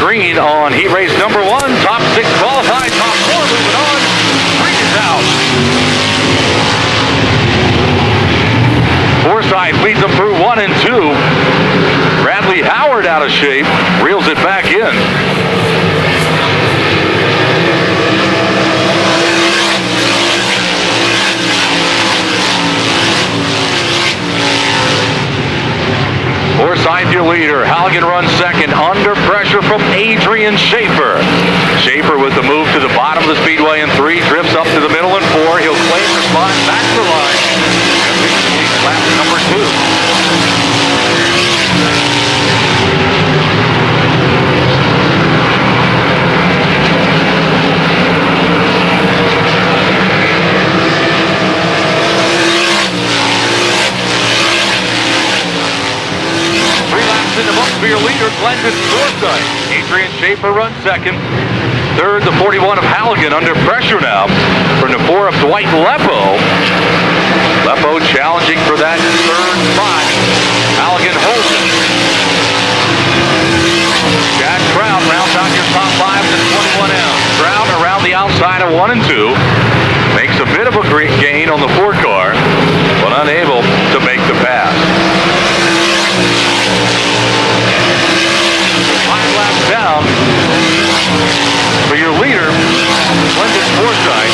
green on heat race number 1. Top 6 qualified, top 4 moving on. Green is out. Forsythe leads them through 1 and 2. Bradley Howard out of shape, reels it back in. Forsythe your leader. Halligan runs second under pressure from Adrian Schaefer. Schaefer with the move to the bottom of the speedway in 3, drifts up to the middle in 4. He'll claim the spot back to the line. Lap number 2. In the book for your leader, Glendon Forsythe. Adrian Schaefer runs second. Third, the 41 of Halligan under pressure now from the 4 of Dwight Lepo. Lepo challenging for that third spot. Halligan holds it. Chad Trout rounds out your top 5 to 21M. Trout around the outside of 1 and 2. Makes a bit of a great gain on the 4 car, but unable to make the pass. 5 laps down for your leader, Glendon Forsythe.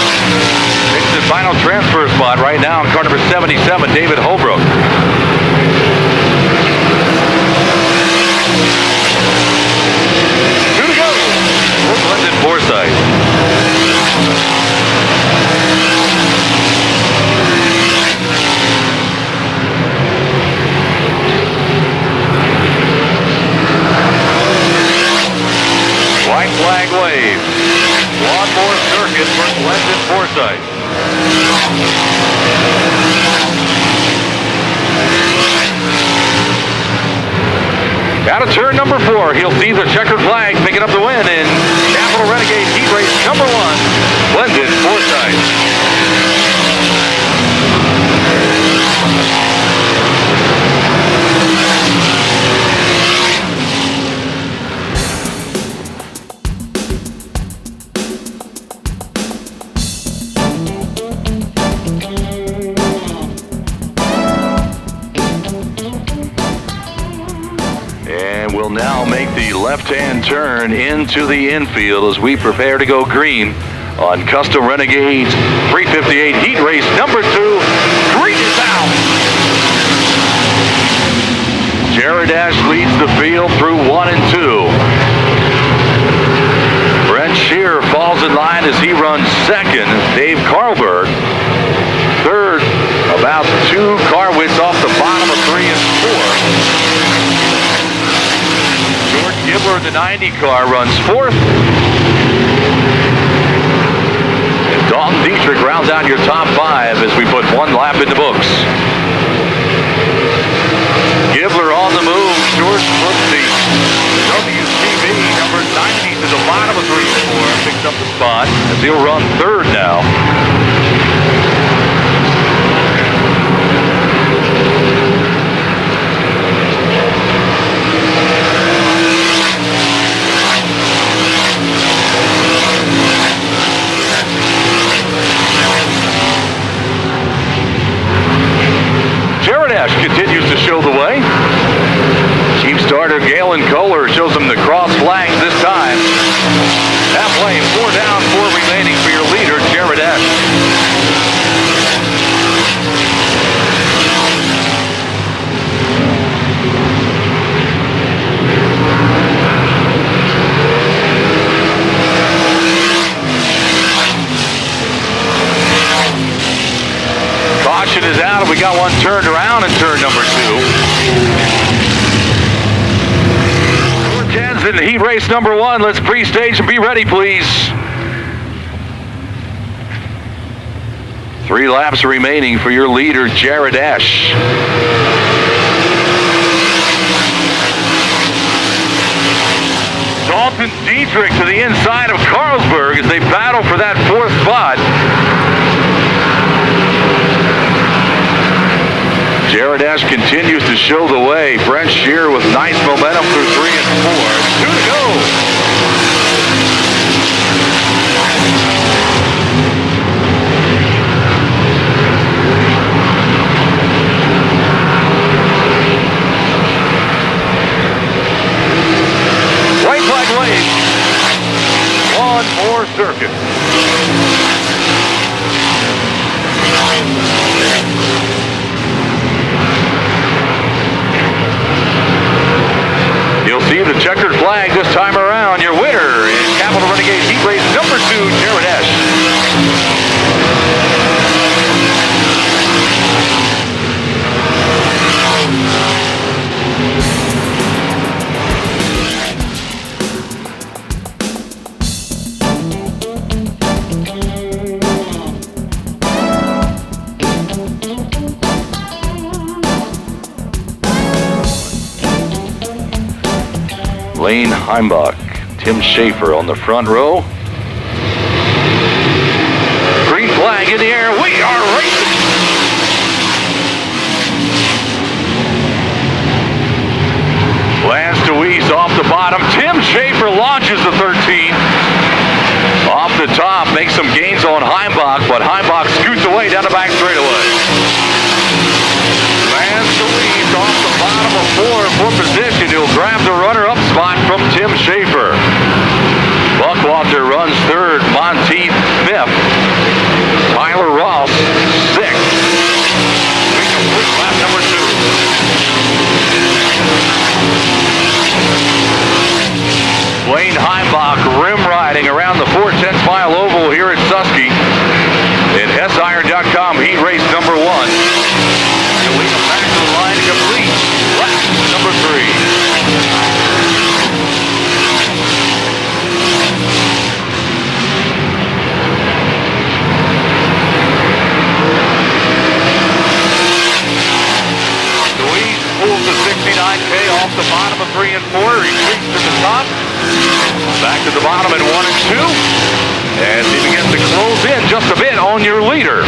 Takes the final transfer spot right now in car number 77, David Holbrook. 2 to go for Glendon Forsythe. White flag wave. One more circuit for Glendon Forsythe. Out of turn number 4, he'll see the checkered flag picking up the win in Capital Renegade heat race number 1, Glendon Forsythe. Will now make the left-hand turn into the infield as we prepare to go green on Custom Renegades 358 heat race number 2. Green is out. Jared Ash leads the field through 1 and 2. Brent Shear falls in line as he runs second. Dave Carlberg third, about 2 car widths off the bottom of 3 and 4. Gibbler, the 90 car, runs 4th. And Dalton Dietrich rounds out your top 5 as we put 1 lap in the books. Gibbler on the move. George flips the WCB number 90 to the bottom of 3 and 4. Picks up the spot as he'll run 3rd now. Continues to show the way. Chief starter Galen Kohler shows him the cross flags this time. Halfway, 4 down, 4 remaining for your leader, Jared Ash. Caution is out, and we got 1 turned around in turn number 2. 410s in heat race number 1. Let's pre-stage and be ready, please. 3 laps remaining for your leader, Jared Ash. Dalton Dietrich to the inside of Carlsberg as they battle for that 4th spot. Jared Esch continues to show the way. Brent Shear with nice momentum through 3 and 4. 2 to go. White flag wave. One more circuit. You'll see the checkered flag this time around. Your winner is Capital Renegade Heat Race number 2, Jared Esch. Lane Heimbach, Tim Schaefer on the front row. Green flag in the air. We are racing. Lance DeWeese off the bottom. Tim Schaefer launches the 13. Off the top, makes some gains on Heimbach, but Heimbach scoots away down the back straightaway. Lance DeWeese off the bottom of 4 for position. He'll grab the runner-up spot from Tim Schaefer. Buckwalter runs 3rd, Monteith 5th, Tyler Ross 6th. We complete lap number 2. Wayne Heimbach rim riding around the 4/10 mile oval here at Susky in siron.com heat race number 1. You'll lead them back to the line to complete lap number 3. Pulls the 69K off the bottom of 3 and 4. Retreats to the top. Back to the bottom at 1 and 2. As he begins to close in just a bit on your leader.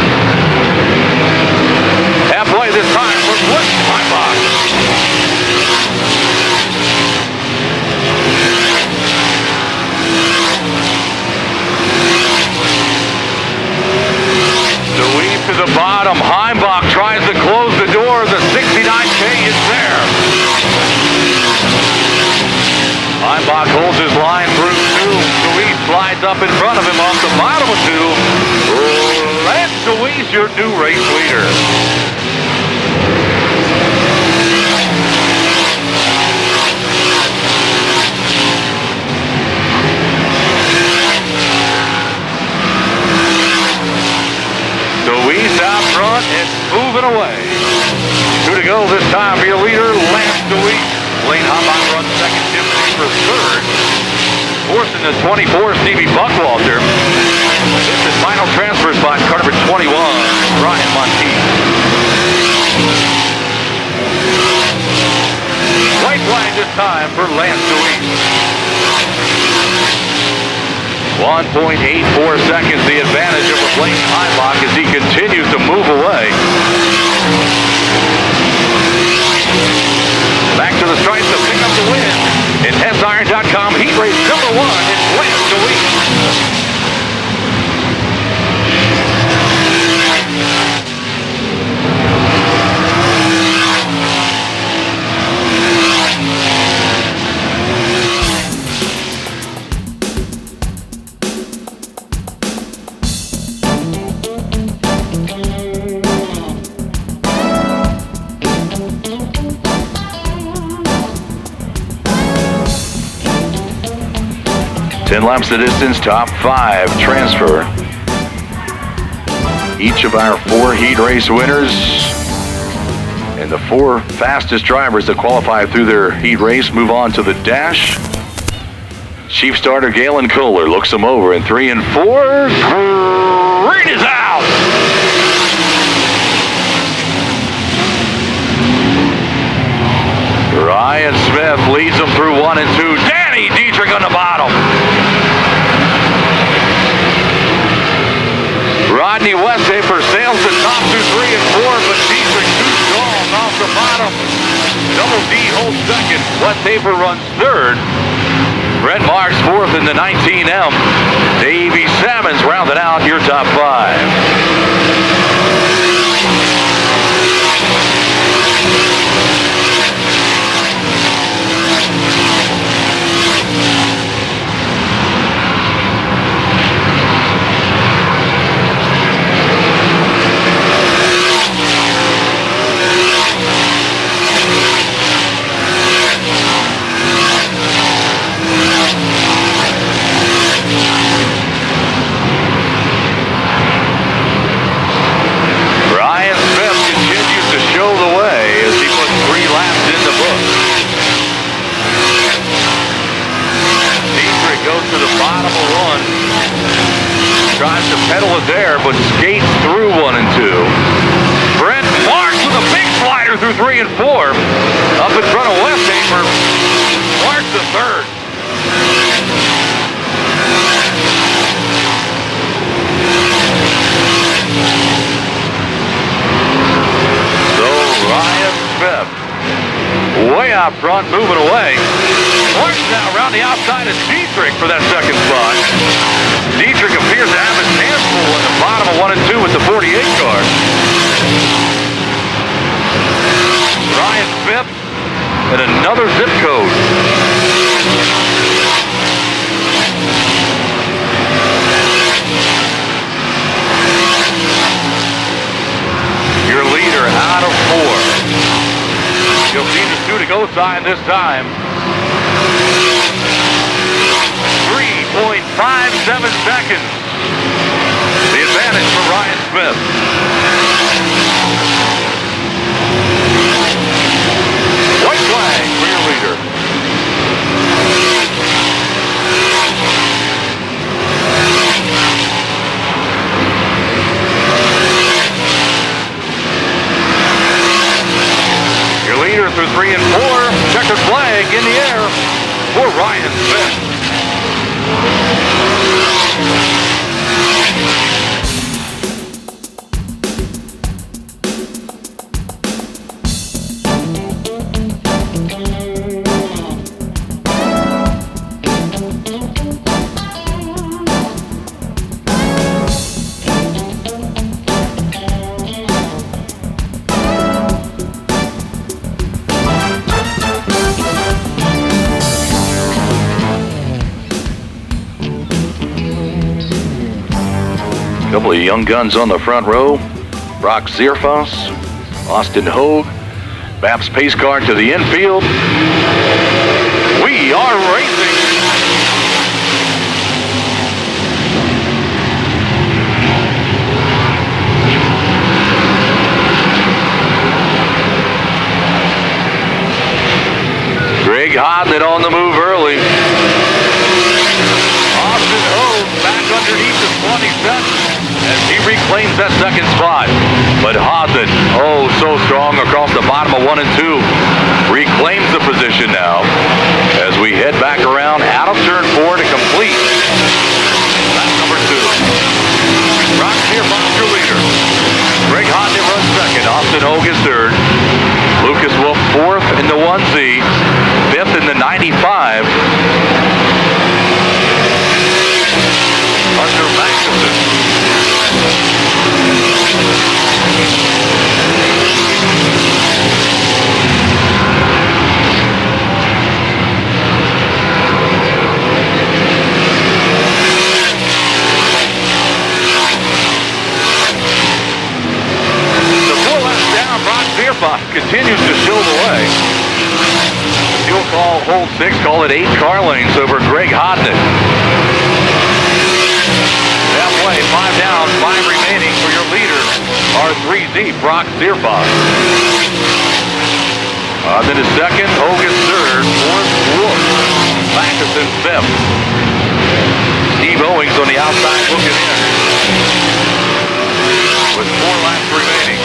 Halfway this time for Wayne Heimbach. DeWeese to the bottom. Heimbach tries to close the door. The 69K is there. Heimbach holds his line through 2. DeWeese slides up in front of him off the bottom of 2. Lance DeWeese, your new race leader. DeWeese out front and moving away. 2 to go this time for your leader, Lance DeWeese. Lane Heimbach runs 2nd, Tim Schaefer 3rd. 4th in the 24, Stevie Buckwalter. 5th and final transfer spot, Carter 21, Ryan Monteith. White flag this time for Lance DeWeese. 1.84 seconds the advantage over Lane Heimbach as he continues to move away. Back to the stripe to pick up the win. In siron.com heat race number 1, it's Lance DeWeese. Ten laps the distance, top 5 transfer. Each of our 4 heat race winners and the 4 fastest drivers that qualify through their heat race move on to the dash. Chief starter Galen Kohler looks them over in 3 and 4. Green is out! Ryan Smith leads them through 1 and 2. Danny Dietrich on the bottom. Rodney Westhafer sails the top through 3 and 4, but Dietrich too strong. off the bottom. Double D holds second. Wes Hafer runs third. Brent Marks fourth in the 19M. Davey Salmons rounded out your top five. Tries to pedal it there, but skates through 1 and 2. Brent Marks with a big slider through 3 and 4. Up in front of Wes Hafer. Marks the third. So Ryan Smith way out front, moving away. Marks now around the outside of Dietrich for that second spot. Dietrich appears to have his hands full at the bottom of 1 and 2 with the 48 car. Ryan Smith and another zip code. Your leader out of 4. You'll see the shoot-to-go sign this time. 3.57 seconds. The advantage for Ryan Smith. White flag for your leader. Your leader through 3 and 4. Checkered flag in the air for Ryan Smith. Couple of young guns on the front row. Brock Zierfoss, Austin Hogue, Babs pace car to the infield. We are racing. Greg Hodnett on the move early. Austin Hogue back underneath the 27 as he reclaims that second spot. But Hodnett, oh, so strong across the bottom of 1 and 2. Reclaims the position now as we head back around out of turn 4 to complete lap number 2. Brock Zierfoss, your leader. Greg Hodnett runs second. Austin Hogue is third. Lucas Wolf fourth in the 1Z. Fifth in the 95. Hunter Magnuson. The 4 laps down, Brock Zierfoss continues to show the way. Fuel call, hold 6, call it 8 car lanes over Greg Hodnett. Halfway, 5 down, 5 remaining for your leader, R3Z, Brock Zierfoss. Then is second, Hogan third, fourth, Wolf, Magnuson fifth. Steve Owings on the outside looking in with 4 laps remaining.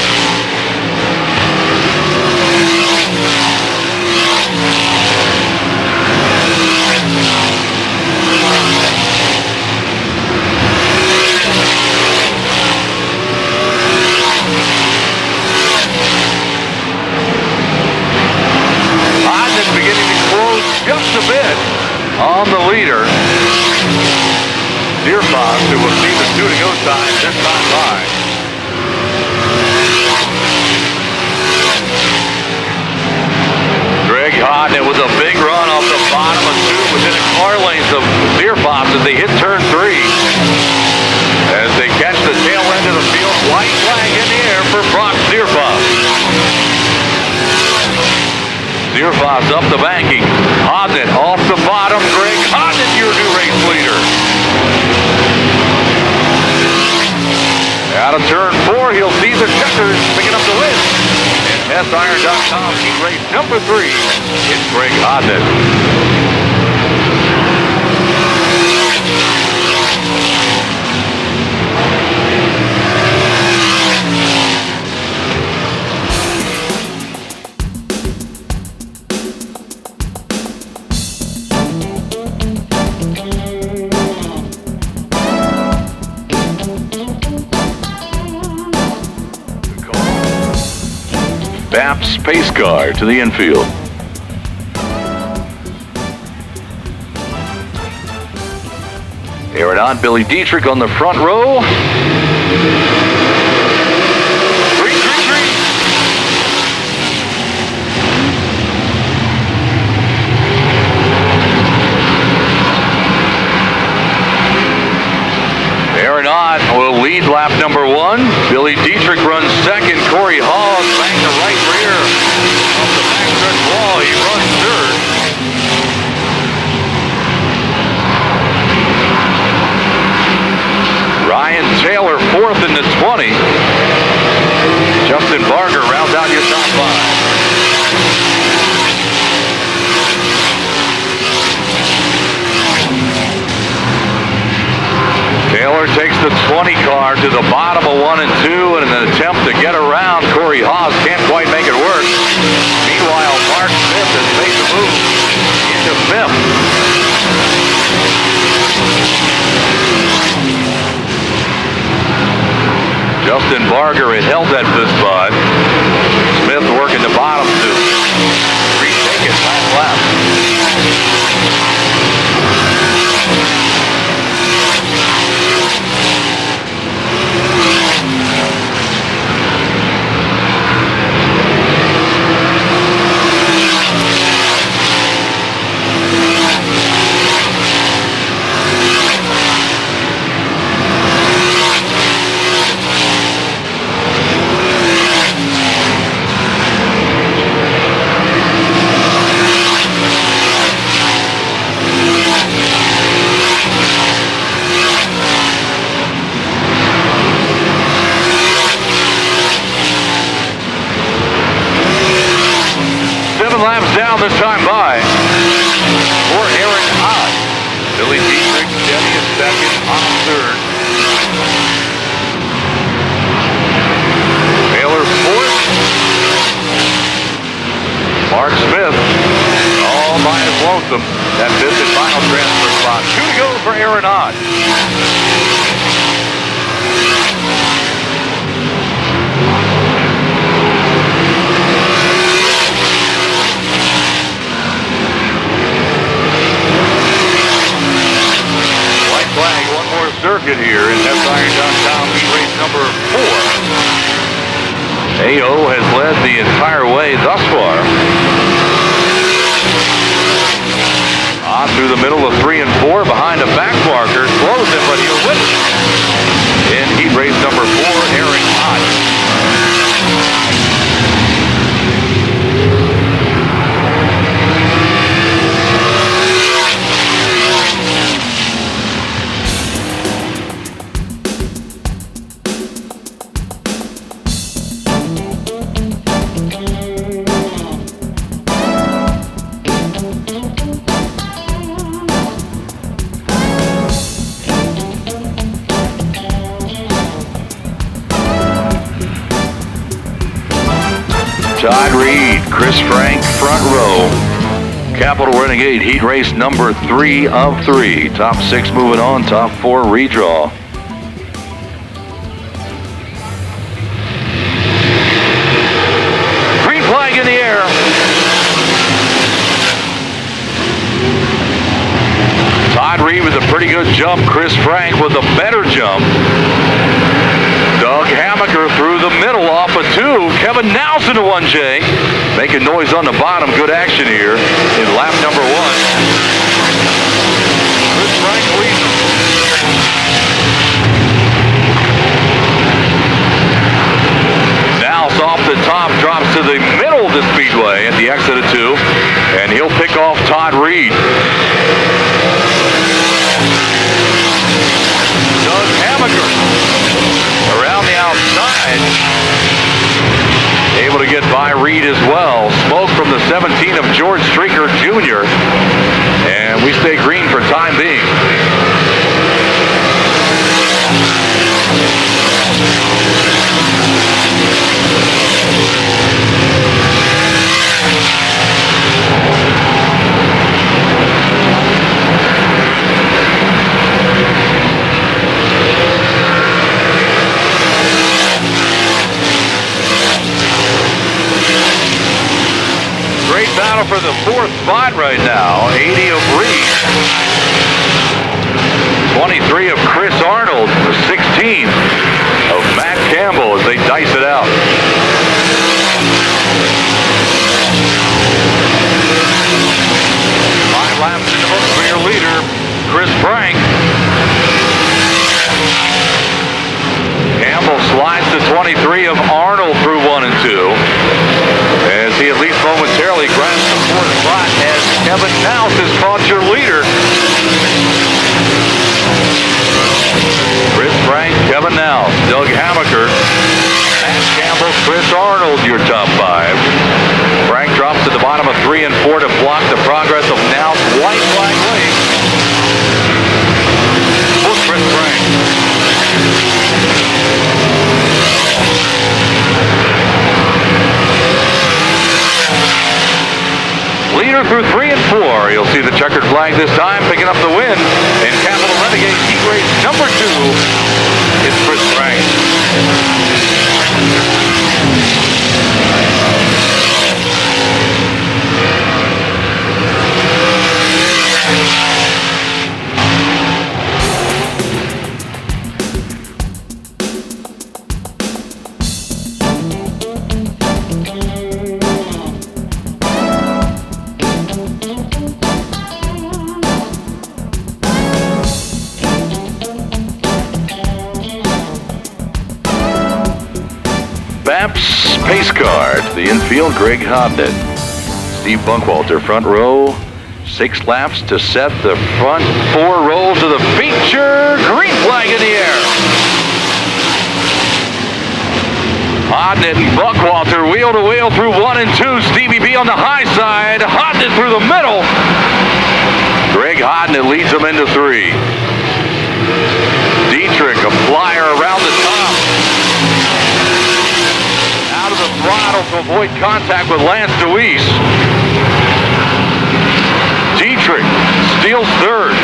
time by. Greg Hodnett with a big run off the bottom of 2 within a car length of Zierfoss as they hit turn 3. As they catch the tail end of the field, white flag in the air for Brock Zierfoss. Zierfoss up the banking. Hodnett off the bottom. Greg Hodnett, your new race leader. Out of turn 4, he'll see the checkers picking up the win. And siron.com heat race number 3. It's Greg Hodnett. Baps pace car to the infield. Aeronaut Billy Dietrich on the front row. Aeronaut will lead lap number 1. Billy Dietrich runs second. Corey Hall banged the right rear off the backstretch wall. He runs third. Ryan Taylor fourth in the 20. Justin Barger rounds out your top 5. Taylor takes the 20 car to the bottom of 1 and 2 in an attempt to get around Corey Haas. Can't quite make it work. Meanwhile, Mark Smith has made the move into 5th. Justin Barger had held that 5th spot. Smith working the bottom to retake it last lap. Laps down this time by for Aaron Hott. Billy Dietrich steady in second, on third. Taylor fourth. Mark Smith all by his lonesome. That 5th and final transfer spot. 2 to go for Aaron Hott. Flag, one more circuit here in siron.com heat race number 4. AO has led the entire way thus far. On through the middle of 3 and 4 behind a back marker. Slows him, but he'll win it. In heat race number 4, Aaron Hott. Todd Reed, Chris Frank, front row. Capital Renegade heat race number 3 of 3. Top 6 moving on, top 4 redraw. Green flag in the air. Todd Reed with a pretty good jump. Chris Frank with a better jump. of 2. Kevin Nelson to 1J. Making noise on the bottom. Good action here in lap number 1. Chris Frank leads. Nels off the top, drops to the middle of the speedway at the exit of 2. And he'll pick off Todd Reed. Doug Hammaker around the outside. Able to get by Reed as well. Smoke from the 17 of George Streaker Jr. And we stay green for time being. Battle for the 4th spot right now. 80 of Reed. 23 of Chris Arnold. The 16 of Matt Campbell as they dice it out. Five laps in the book for your leader, Chris Frank. Campbell slides to 23 of Arnold through 1 and 2. As he at least momentarily grabs the 4th spot as Kevin Nels has caught your leader. Chris Frank, Kevin Nels, Doug Hammaker, Matt Campbell, Chris Arnold, your top 5. Frank drops to the bottom of 3 and 4 to block the progress of Nels. White flag wave for Chris Frank. Leader through 3 and 4. You'll see the checkered flag this time, picking up the win in Capital Renegade Heat Race number 2. It's Chris Frank. Baps pace card, the infield, Greg Hodnett. Steve Bunkwalter, front row, 6 laps to set the front 4 rows of the feature. Green flag in the air. Hodnett and Bunkwalter wheel to wheel through 1 and 2. Stevie B on the high side. Hodnett through the middle. Greg Hodnett leads them into 3. Dietrich, a flyer around the top. Out of the throttle to avoid contact with Lance Deweese. Dietrich steals 3rd.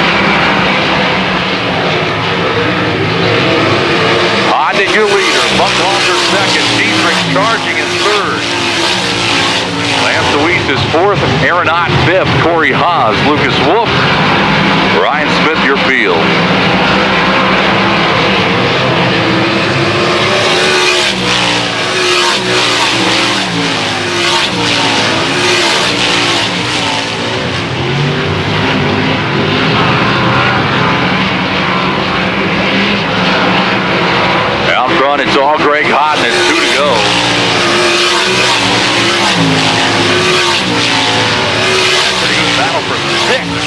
Hodnett, your leader. Bunkwalter 2nd. Dietrich charging in 3rd. Lance Deweese is 4th. Aaron Ott 5th. Corey Haas, Lucas Wolf, Ryan Smith, your field. Out front, it's all Greg Hodnett. 2 to go. Battle for 6th.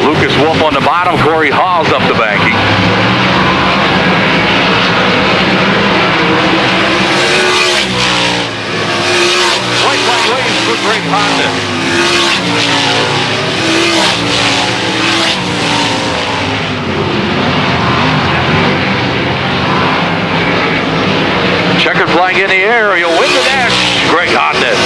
Lucas Wolf on the bottom. Corey Haas up the banking. White flag waves for Greg Hodnett. Checkered flag in the air. He'll win the dash. Greg Hodnett.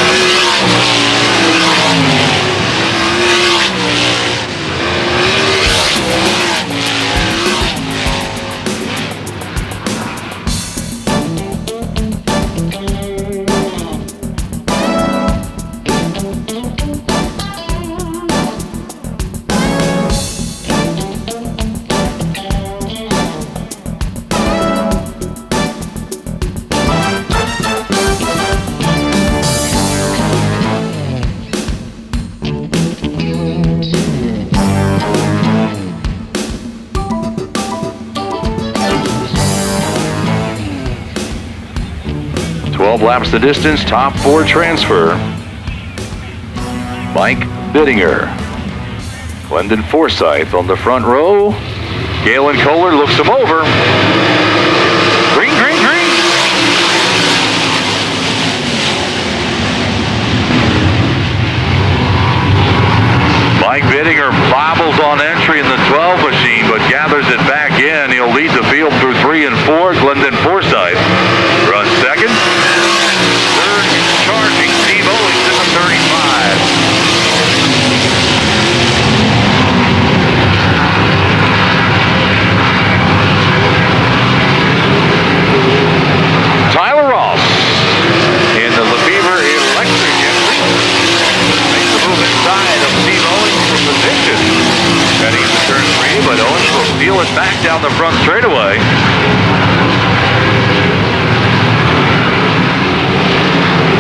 12 laps the distance, top 4 transfer. Mike Bittinger. Glendon Forsyth on the front row. Galen Kohler looks him over. Green, green, green. Mike Bittinger bobbles on entry in the 12 machine, but gathers it back in. He'll lead the field through 3 and 4. Glendon Forsyth runs second. Third, charging Steve Owings in the 35. Tyler Ross in the Lefevre Electric engine makes the move inside of Steve Owings for position. Heading to turn 3, but Owens will steal it back down the front straightaway.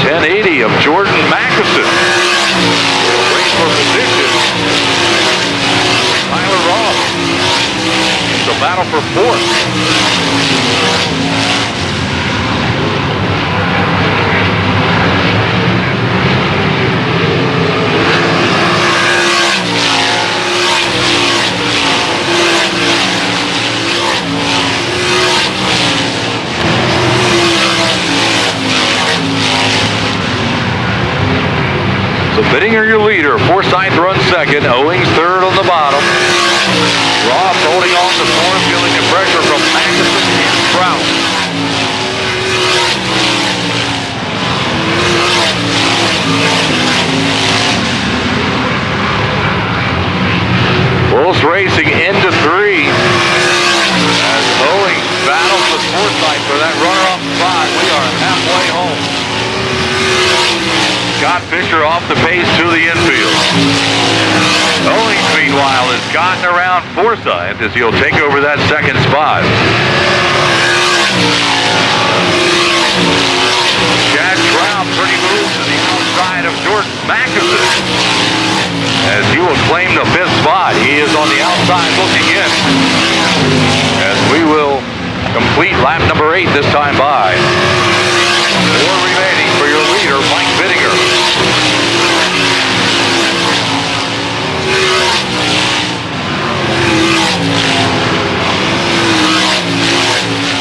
1080 of Jordan Mackison. Race for position. Tyler Ross. It's a battle for 4th. So Bittinger, your leader. Forsyth runs second. Owings third on the bottom. Ross holding on to 4th, feeling the pressure from Mackison and Trout. Close racing into 3. As Owings battles with Forsyth for that runner-up spot. We are halfway home. Scott Fisher off the pace to the infield. Owings, meanwhile, has gotten around Forsyth as he'll take over that second spot. Chad Trout pretty moves to the outside of Jordan Mackison as he will claim the 5th spot. He is on the outside looking in as we will complete lap number 8 this time by. 4 remaining for your leader, Mike Bittinger.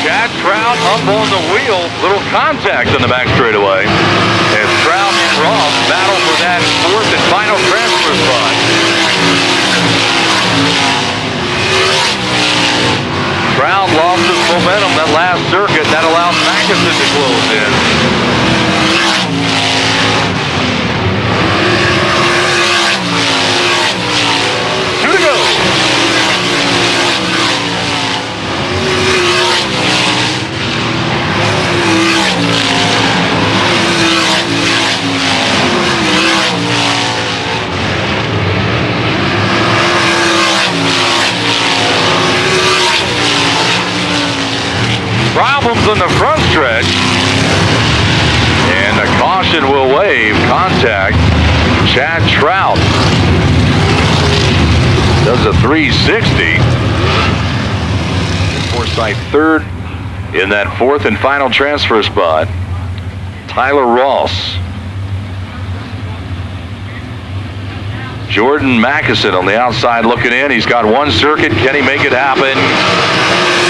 Chad Trout up on the wheel. Little contact on the back straightaway. As Trout and Ross battle for that 4th and final transfer spot. Trout lost his momentum that last circuit. That allowed Mackison to close in. Two to go. Problems in the front stretch, and a caution will waive. Contact. Chad Trout does a 360. Forsyth third in that 4th and final transfer spot. Tyler Ross. Jordan Mackison on the outside looking in. He's got 1 circuit. Can he make it happen?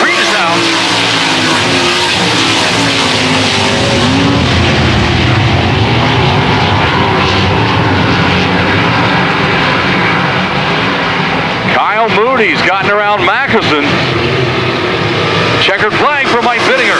Green is out. Kyle Moody's gotten around Mackison. Checkered flag for Mike Bittinger.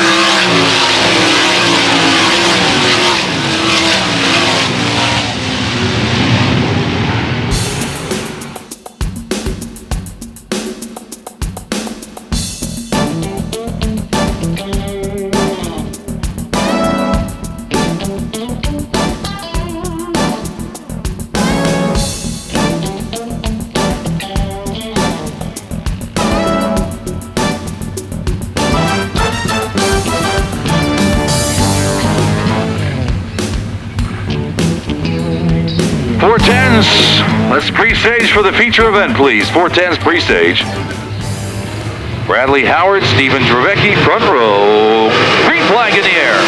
Let's pre-stage for the feature event, please. 410's pre-stage. Bradley Howard, Stephen Dravecki, front row. Green flag in the air.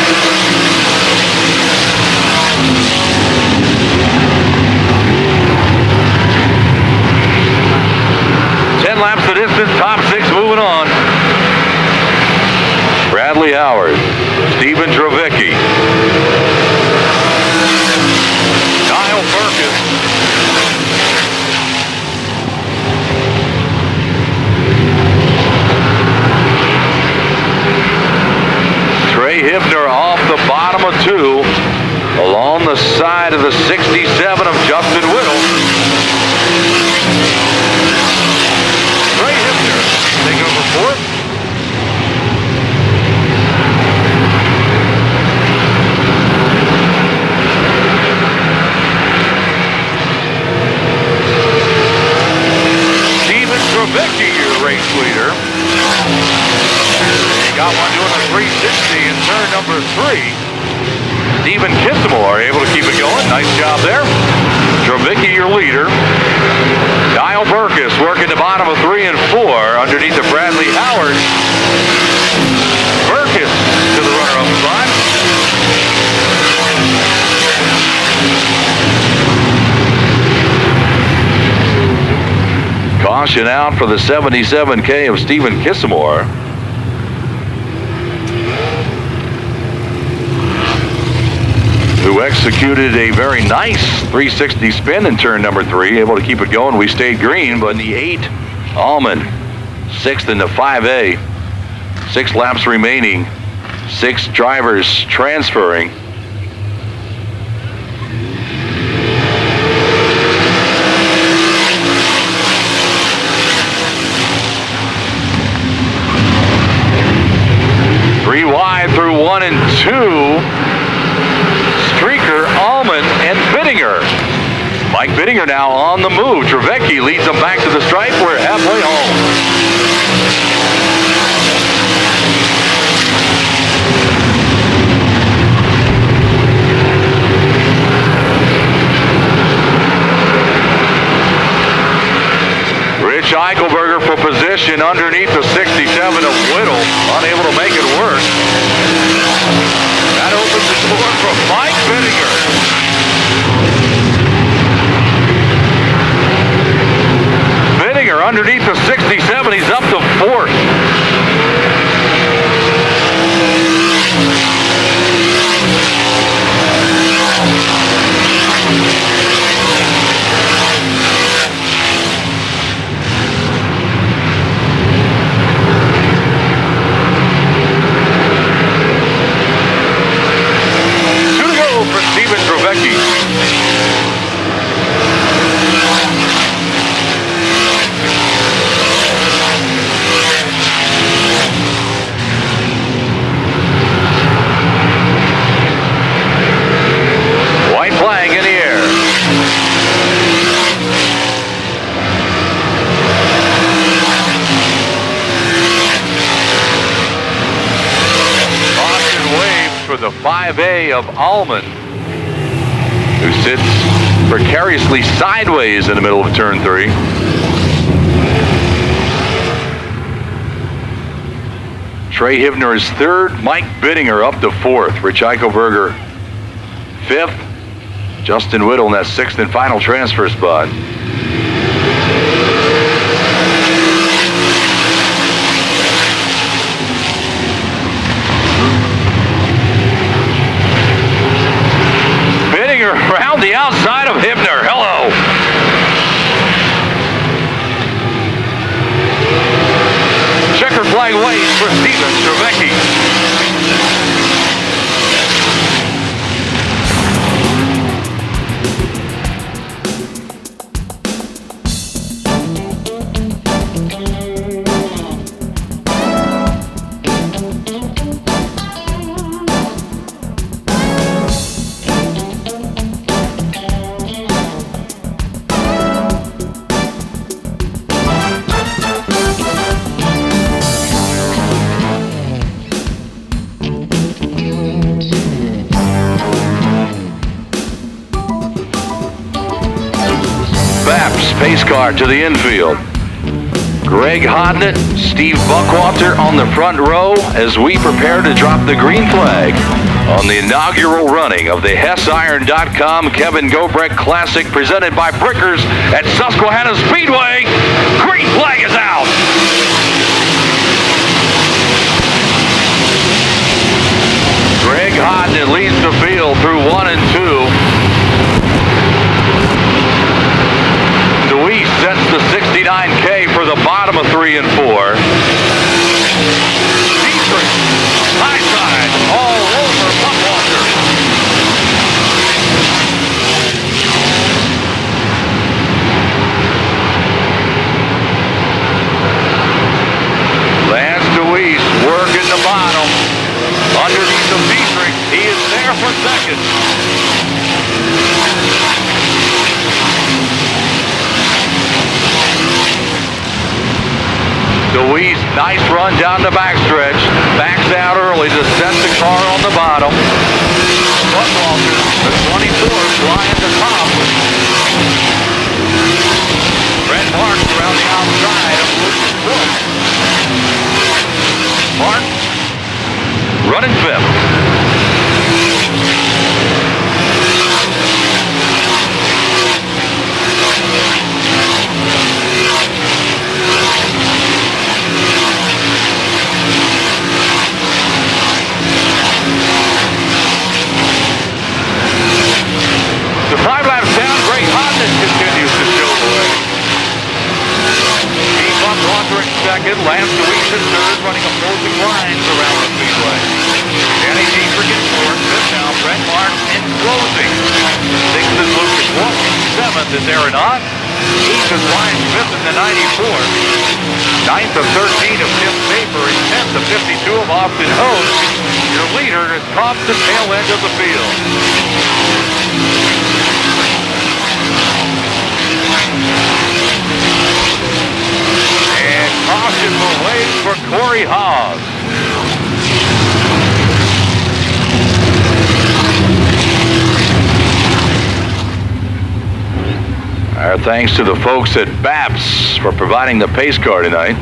Bradley Howard, Stephen Dravicki, Kyle Perkins, Trey Hibner off the bottom of 2, along the side of the 67 of Justin Whittle. Trey Hibner taking over 4th. Stephen Dravicki, your race leader. Got one doing a 360 in turn number 3. Stephen Kissimore able to keep it going. Nice job there. Dravicki, your leader. Kyle Burkus working the bottom of 3 and 4 underneath of Bradley Howard. Burkus to the runner-up spot. Caution out for the 77K of Stephen Kissimore. Who executed a very nice 360 spin in turn number 3, able to keep it going. We stayed green, but in the 8, Allman, 6th in the 5A. 6 laps remaining, 6 drivers transferring. Three wide through 1 and 2. Streaker, Allman, and Bittinger. Mike Bittinger now on the move. Dravicki leads them back to the stripe. We're halfway home. Rich Eichelberger for position underneath the 67 of Whittle. Unable to make it work. That opens the door for Mike Bittinger. Bittinger underneath the 67. He's up to 4th. Stephen Dravicki. White flag in the air. Caution waves for the 5A of Allman, who sits precariously sideways in the middle of turn 3. Trey Hibner is 3rd. Mike Bittinger up to 4th. Rich Eichelberger 5th. Justin Whittle in that 6th and final transfer spot. Around the outside of Hibner. Hello. Checker flag waits for Stephen Dravicki. Pace car to the infield. Greg Hodnett, Steve Buckwalter on the front row as we prepare to drop the green flag on the inaugural running of the HessIron.com Kevin Gobrecht Classic presented by Brickers at Susquehanna Speedway. Green flag is out. second. DeWeese, nice run down the backstretch. Backs out early to set the car on the bottom. Buckwalter, the 24, flying the top. Brett Marks around the outside of Lucas Brooks. Marks running fifth. The 5 laps down, Greg Hodges continues to show the way. Steve Buckwalter in second, Lance DeWeese in third, running opposing lines around the speedway. Danny Dietrich in fourth, fifth now, Brett Marks in closing. Sixth is Lucas Wolf, seventh is Aaron Ott. Eighth is Ryan Smith in the 94. Ninth of 13 of Tim Faber, and 10th of 52 of Austin Hope. Your leader is caught the tail end of the field. And caution will wait for Corey Haas. Our thanks to the folks at BAPS for providing the pace car tonight.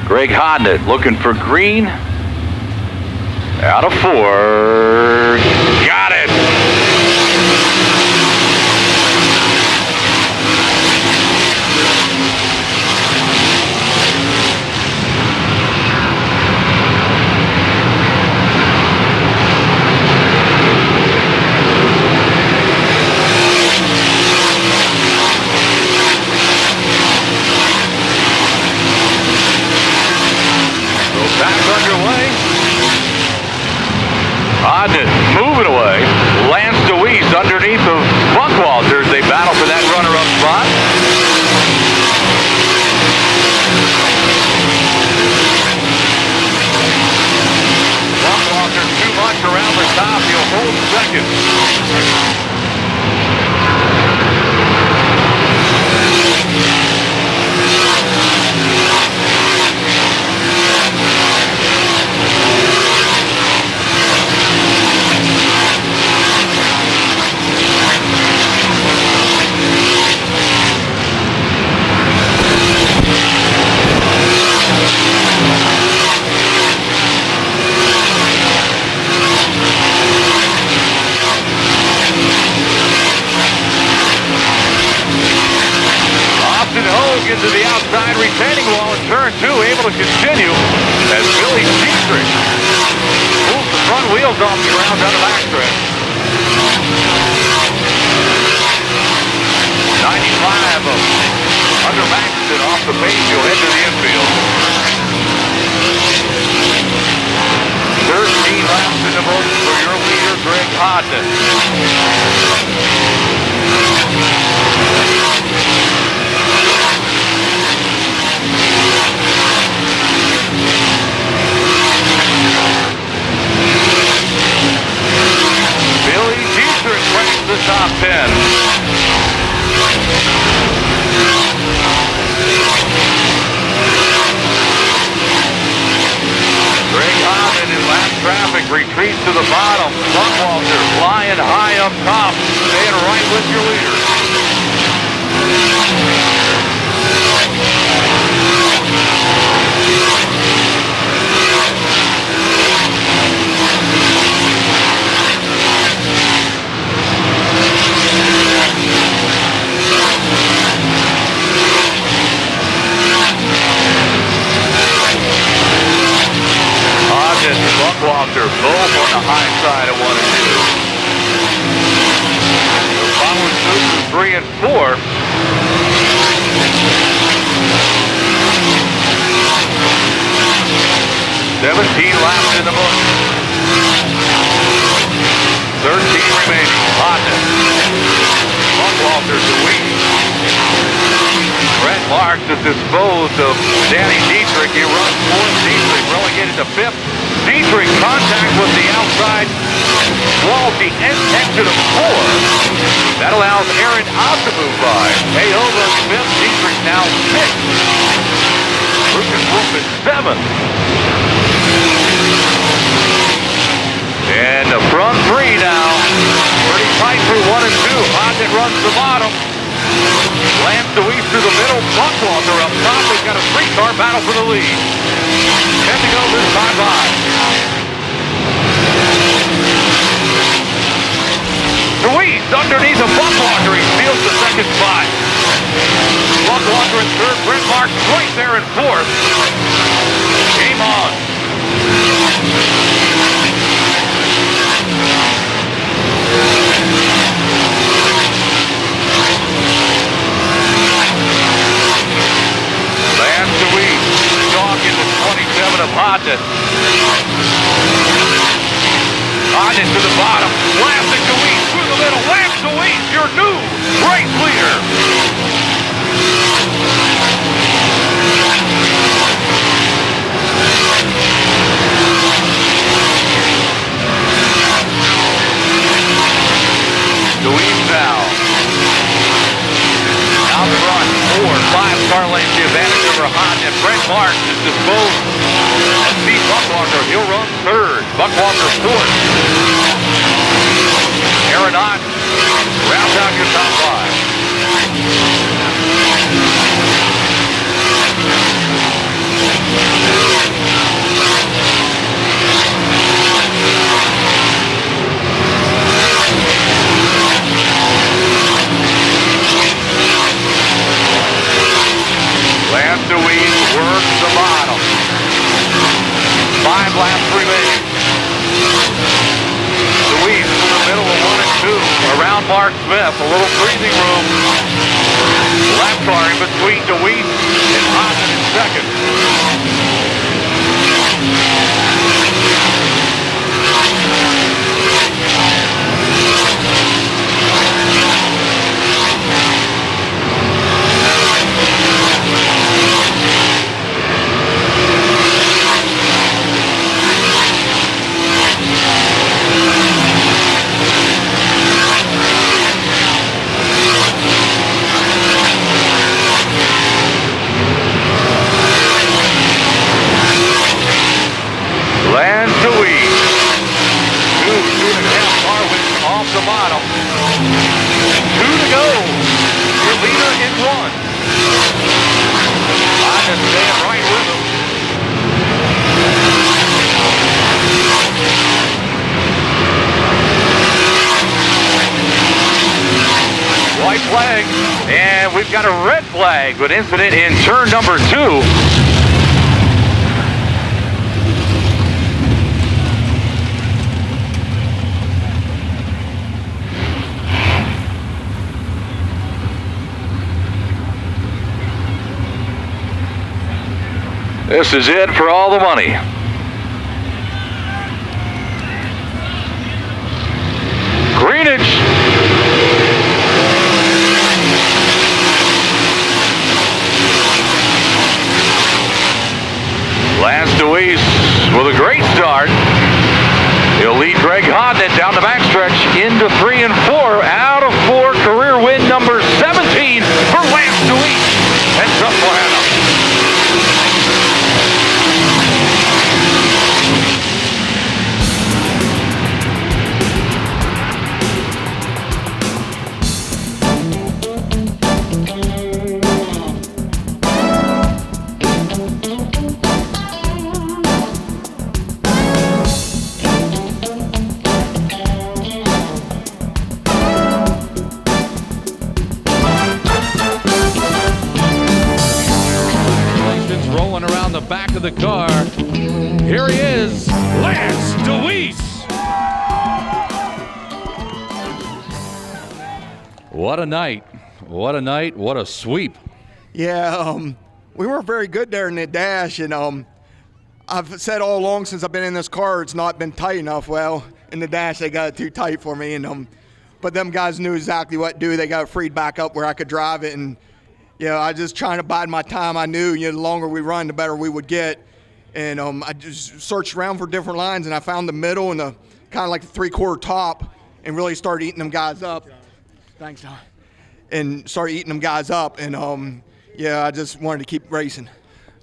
Greg Hodnett looking for green. Out of 4. Got it. Hodnett moving away. Lance DeWeese underneath of Buckwalter as they battle for that runner-up spot. Buckwalter too much around the top. He'll hold second. Into the outside retaining wall in turn 2, able to continue as Billy Dietrich pulls the front wheels off the ground down the backstretch. 95 of under Maxton off the pace, he'll head to the infield. 13 laps in the books for your leader, Greg Hodnett. Billy Dietrich ranks the top 10. Greg Hodnett in last traffic retreats to the bottom. Buckwalter flying high up top, staying right with your leader. Buckwalter both on the high side of 1 and 2. The following 2 through 3 and 4. 17 laps in the book. 13 remaining. Hodnett. Buckwalter to win. Brett Marks is disposed of Danny Dietrich. He runs 4th. Dietrich relegated to 5th. Dietrich contact with the outside wall, the exit of 4. That allows Aaron Ott to move by. Ayova 5th, Dietrich now 6th. Lucas Wolf is 7th. And the front 3 now. Pretty tight through 1 and 2. Hodget runs the bottom. Lance DeWeese through the middle. Buckwalter up top. We've got a 3-car battle for the lead. 10 to go this time by. DeWeese underneath of Buckwalter. He steals the second spot. Buckwalter in 3rd. Brent Marks right there in 4th. Game on. Lance DeWeese talking to 27 of Hodges. Hodges to the bottom. Blasting DeWeese through the middle. Lance DeWeese, your new race leader. DeWeese now. Out front, 4, 5-car length, the advantage over Hodges. Brent Marks is disposed. And Steve Buckwalter, he'll run 3rd. Buckwalter 4th. Aaron Ott rounds out your top 5. Lance DeWeese works the bottom. 5 laps remaining. DeWeese in the middle of 1 and 2. Around Mark Smith. A little breathing room. Lap car in between DeWeese and Hodges in 2nd. Lance DeWeese, 2.5 car width off the bottom. 2 to go. Your leader in 1. Hodges staying right with him. White flag, and we've got a red flag with incident in turn number 2. This is it for all the money. Greenwich. Lance DeWeese with a great start. He'll lead Greg Hodnett down the backstretch into 3 and 4. Out of 4, career win number 17 for Lance DeWeese at Susquehanna. Back of the car. Here he is, Lance DeWeese. What a night. What a night. What a sweep. Yeah, we weren't very good there in the dash, and I've said all along since I've been in this car, it's not been tight enough. Well, in the dash, they got it too tight for me, and but them guys knew exactly what to do. They got it freed back up where I could drive it, and I was just trying to bide my time. I knew, the longer we run, the better we would get. And I just searched around for different lines, and I found the middle and the kind of like the 3/4 top, and really started eating them guys up. Thanks, Don. And started eating them guys up, and yeah, I just wanted to keep racing.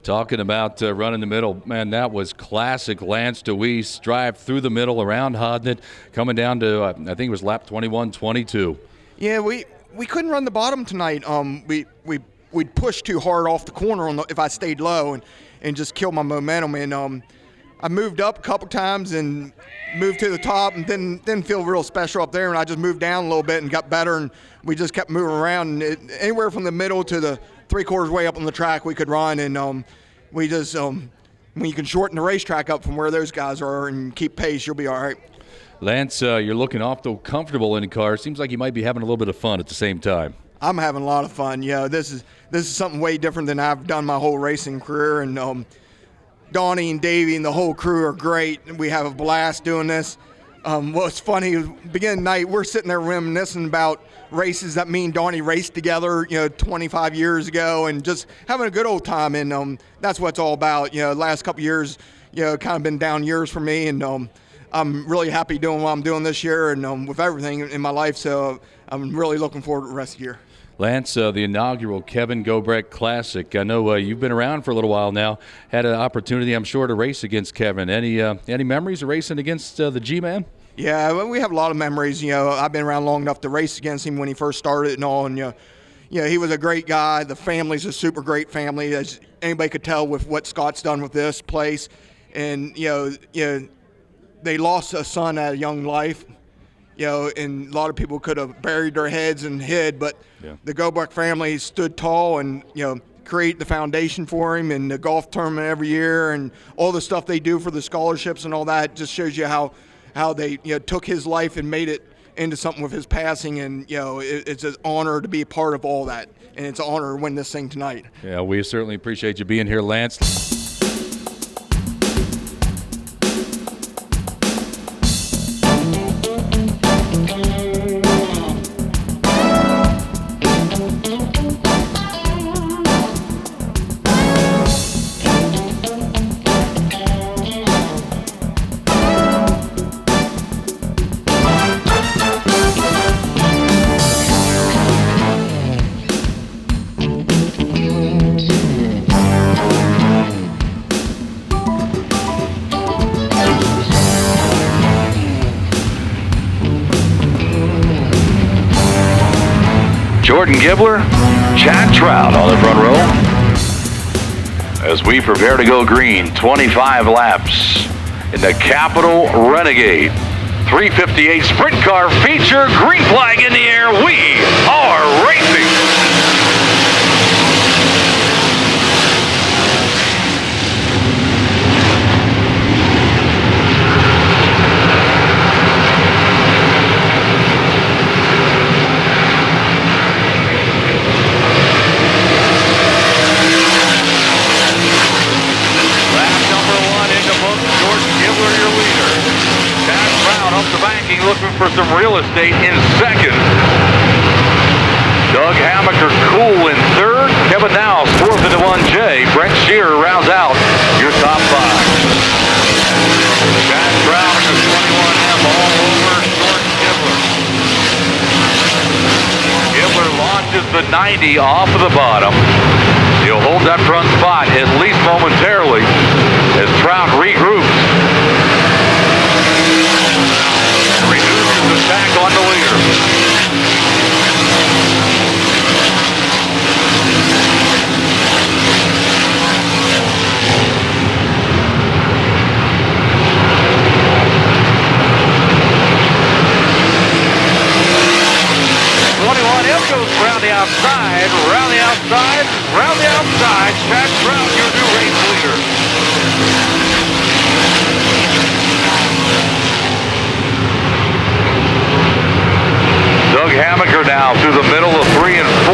Talking about running the middle, man, that was classic Lance DeWeese. Drive through the middle around Hodnett, coming down to, I think it was lap 21-22. Yeah, we couldn't run the bottom tonight. We'd push too hard off the corner if I stayed low and just kill my momentum. And I moved up a couple times and moved to the top, and didn't feel real special up there. And I just moved down a little bit and got better, and we just kept moving around. And anywhere from the middle to the 3/4 way up on the track, we could run. And we just when you can shorten the racetrack up from where those guys are and keep pace, you'll be all right. Lance, you're looking awful comfortable in the car. Seems like you might be having a little bit of fun at the same time. I'm having a lot of fun. This is something way different than I've done my whole racing career. And Donnie and Davey and the whole crew are great. We have a blast doing this. What's funny is, beginning of the night, we're sitting there reminiscing about races that me and Donnie raced together, 25 years ago, and just having a good old time. And that's what it's all about. The last couple of years, kind of been down years for me, and I'm really happy doing what I'm doing this year and with everything in my life. So I'm really looking forward to the rest of the year. Lance, the inaugural Kevin Gobrecht Classic. I know you've been around for a little while now. Had an opportunity, I'm sure, to race against Kevin. Any memories of racing against the G-Man? Yeah, we have a lot of memories. I've been around long enough to race against him when he first started and all. And he was a great guy. The family's a super great family, as anybody could tell with what Scott's done with this place. And they lost a son at a young life. And a lot of people could have buried their heads and hid, but the Gobrecht family stood tall and, create the foundation for him, and the golf tournament every year and all the stuff they do for the scholarships and all that just shows you how they, took his life and made it into something with his passing. And, it's an honor to be a part of all that. And it's an honor to win this thing tonight. Yeah, we certainly appreciate you being here, Lance. Jordan Gibbler, Chad Trout on the front row. As we prepare to go green, 25 laps in the Capital Renegade. 358 sprint car feature, green flag in the air. We are racing. Looking for some real estate in second. Doug Hammaker cool in third. Kevin Nowles fourth into 1J. Brent Shearer rounds out your top five. Chad Brown in the 21M all over Jordan Gibbler. Gibbler launches the 90 off of the bottom. He'll hold that front spot at least momentarily as Trout regroups. Attack on the leader. Goes around the outside, around the outside, around the outside. Chad Brown, your new race leader. Doug Hammaker now through the middle of 3 and 4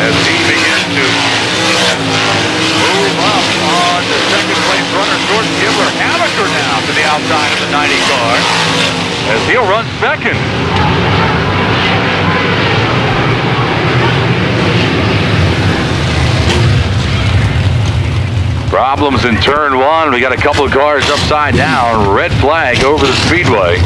as he begins to move up on the second place runner, Jordan Gibbler. Hammaker now to the outside of the 90 car as he'll run second. Problems in turn one. We got a couple of cars upside down. Red flag over the speedway.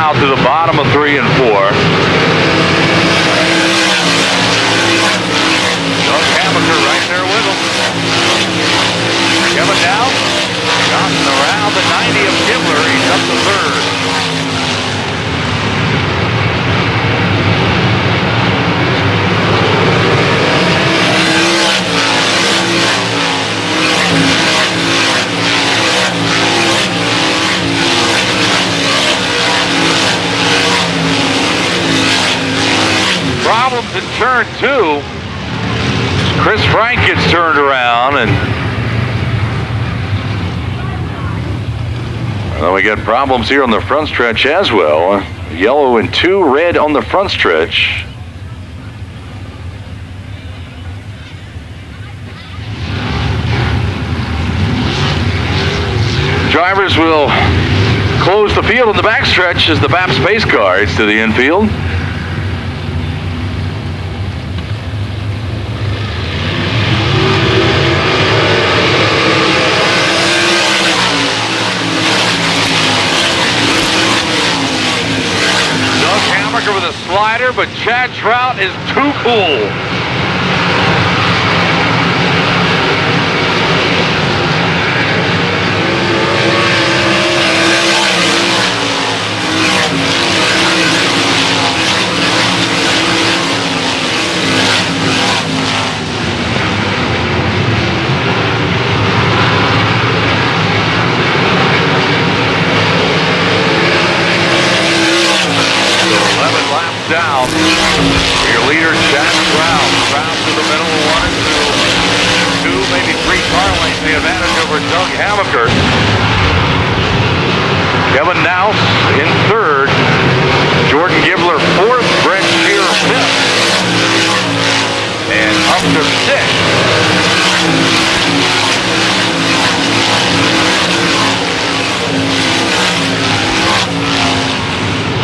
To the bottom of 3 and 4. Doug Hammaker right there with him. Kevin down. Johnson around the 90 of Kibler. He's up to third. Problems in turn 2. Chris Frank gets turned around, and then we got problems here on the front stretch as well. Yellow and 2, red on the front stretch. Drivers will close the field in the backstretch as the BAPS pace car heads to the infield. With a slider, but Chad Trout is too cool. Down. Your leader, Chad Trout. Trout to the middle, 1 and 2. 2, maybe 3 car lengths the advantage over Doug Hammaker. Kevin Nouse in third. Jordan Gibler fourth. Brent Shearer fifth. And up to sixth.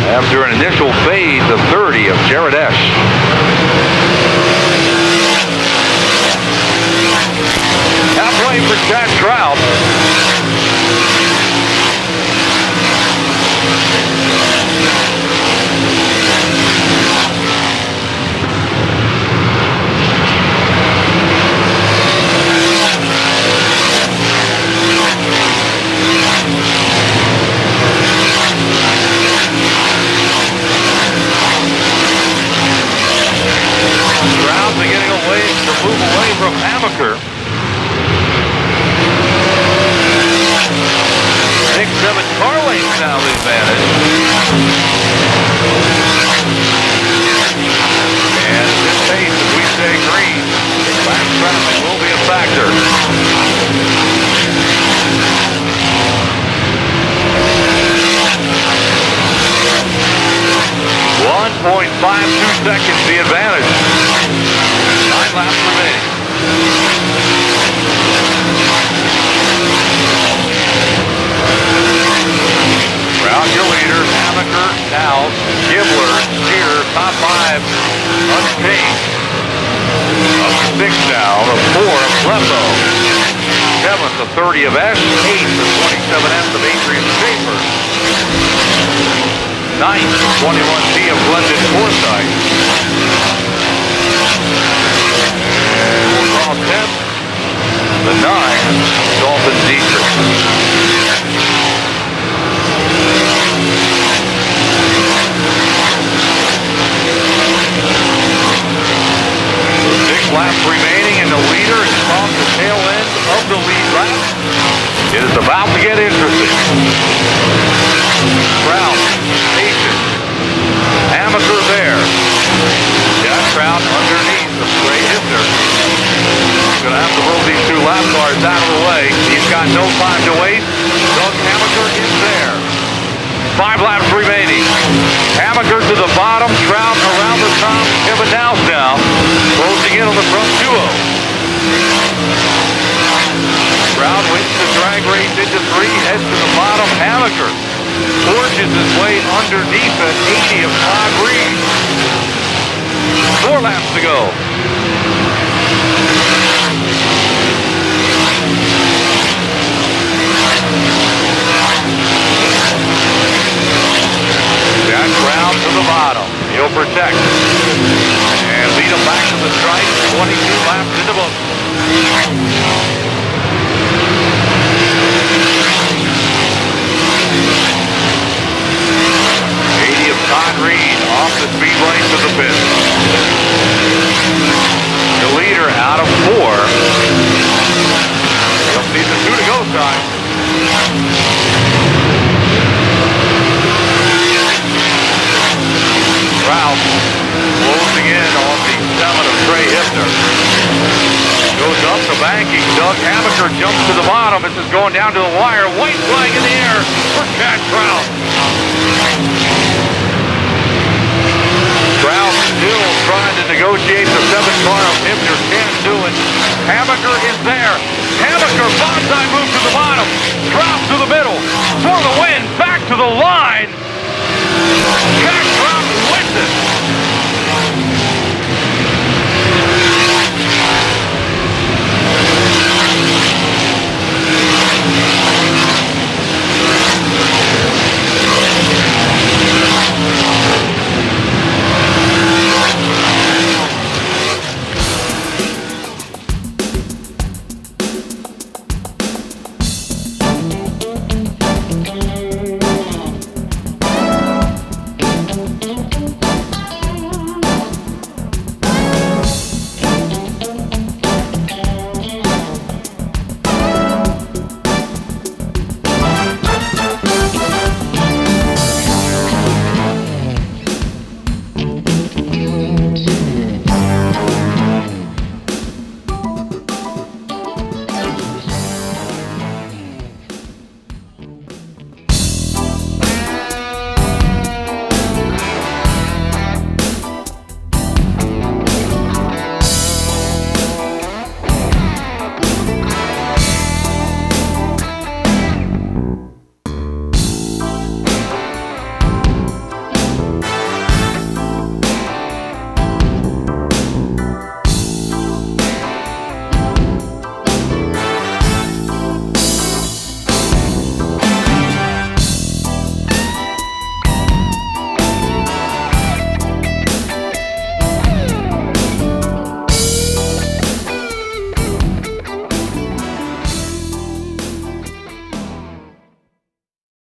After an initial fade to 30 of Jared Esch. Halfway for Chad Trout. Move away from Hammaker. 6-7 car lengths now the advantage. And at this pace, if we stay green, last traffic will be a factor. 1.52 seconds the advantage. 9 laps remaining. Trout, your leader. Hammaker, now Gibler, Shearer, top 5 unchanged. Brown, a 4 of Lepo. 7th, a 30 of S. 8th, a 27S of Adrian Schaefer. 9th, a 21T of Blended Forsyth. And we'll call 10th, the 9, Dalton Dietrich. Laps remaining, and the leader is off the tail end of the lead lap. It is about to get interesting. Brown, patient. Amateur there. Jack Brown underneath the Trey Hiffner. Gonna have to roll these 2 lap cars out of the way. He's got no time to waste. Doug Amateur is there. 5 laps remaining. Amaker to the bottom, Trout around the top, Kevin Dowse now, closing in on the front duo. Trout wins the drag race into 3, heads to the bottom. Amaker forges his way underneath at 80 of Todd Reed. 4 laps to go. Jack Brown to the bottom. He'll protect. And lead him back to the stripe. 22 laps in the book. 80 of Todd Reed off the speedway to the pit. The leader out of 4. You'll see the 2 to go sign. Trout closing in on the 7 of Trey Hiffner. Goes up the banking. Doug Amaker jumps to the bottom. This is going down to the wire. White flag in the air for Chad Trout. Trout still trying to negotiate the 7th car of Hiffner. Can't do it. Amaker is there. Amaker, bonsai move to the bottom. Trout to the middle. For the win. Back to the line. Jack Trout wins it.